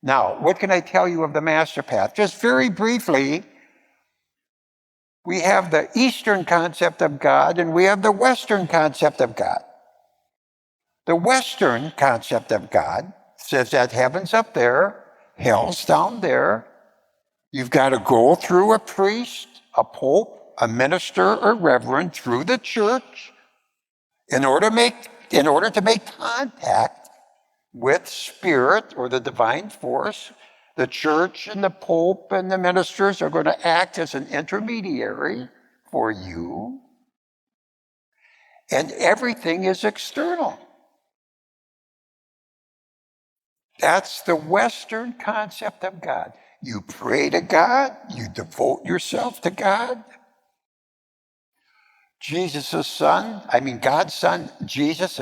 Now, what can I tell you of the MasterPath? Just very briefly, we have the Eastern concept of God and we have the Western concept of God. The Western concept of God says that heaven's up there, hell's down there. You've got to go through a priest, a pope, a minister, or reverend through the church in order to make contact with spirit or the divine force. The church and the pope and the ministers are going to act as an intermediary for you. And everything is external. That's the Western concept of God. You pray to God, you devote yourself to God. God's son, Jesus,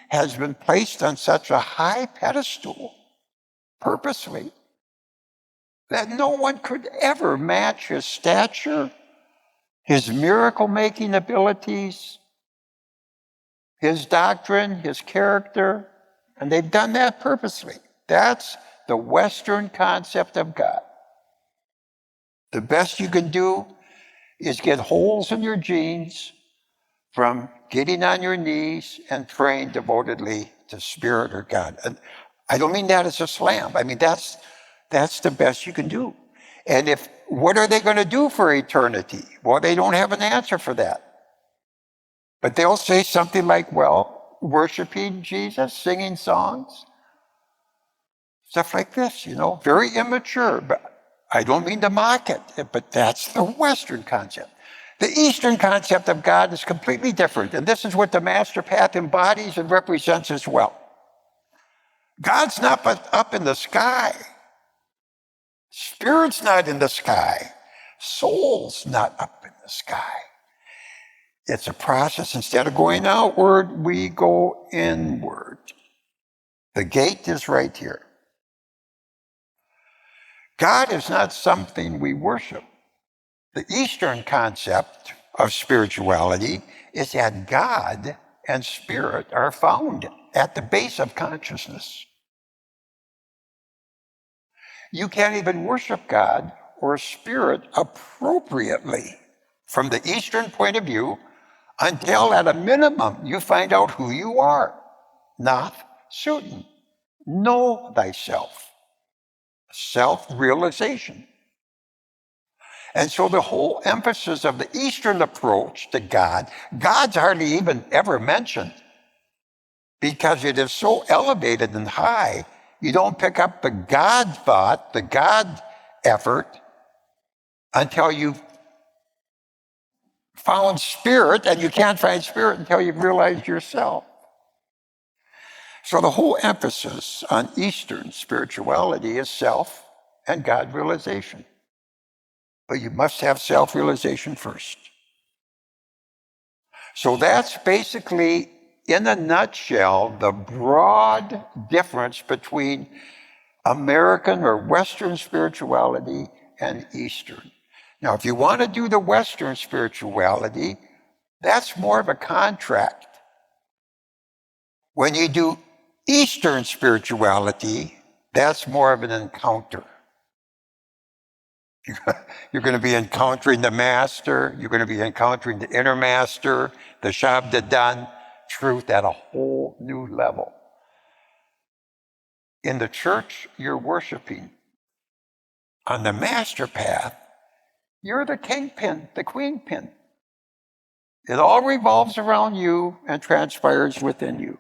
has been placed on such a high pedestal, purposely, that no one could ever match his stature, his miracle-making abilities, his doctrine, his character, and they've done that purposely. That's the Western concept of God. The best you can do is get holes in your jeans from getting on your knees and praying devotedly to Spirit or God. And I don't mean that as a slam. I mean, that's the best you can do. And what are they going to do for eternity? Well, they don't have an answer for that. But they'll say something like, well, worshiping Jesus, singing songs, stuff like this, very immature. But I don't mean to mock it, but that's the Western concept. The Eastern concept of God is completely different, and this is what the MasterPath embodies and represents as well. God's not up in the sky. Spirit's not in the sky. Soul's not up in the sky. It's a process. Instead of going outward, we go inward. The gate is right here. God is not something we worship. The Eastern concept of spirituality is that God and spirit are found at the base of consciousness. You can't even worship God or spirit appropriately from the Eastern point of view until at a minimum you find out who you are. Not certain. Know thyself. Self-realization. And so the whole emphasis of the Eastern approach to God, God's hardly even ever mentioned because it is so elevated and high, you don't pick up the God thought, the God effort, until you've found spirit, and you can't find spirit until you've realized yourself. So the whole emphasis on Eastern spirituality is self and God realization. But you must have self-realization first. So that's basically, in a nutshell, the broad difference between American or Western spirituality and Eastern. Now, if you want to do the Western spirituality, that's more of a contract. When you do Eastern spirituality, that's more of an encounter. You're going to be encountering the master. You're going to be encountering the inner master, the Shabda truth at a whole new level. In the church, you're worshiping. On the MasterPath, you're the kingpin, the queenpin. It all revolves around you and transpires within you.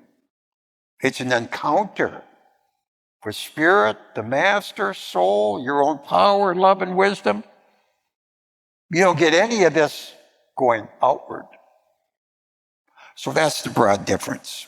It's an encounter with spirit, the master, soul, your own power, love, and wisdom. You don't get any of this going outward. So that's the broad difference.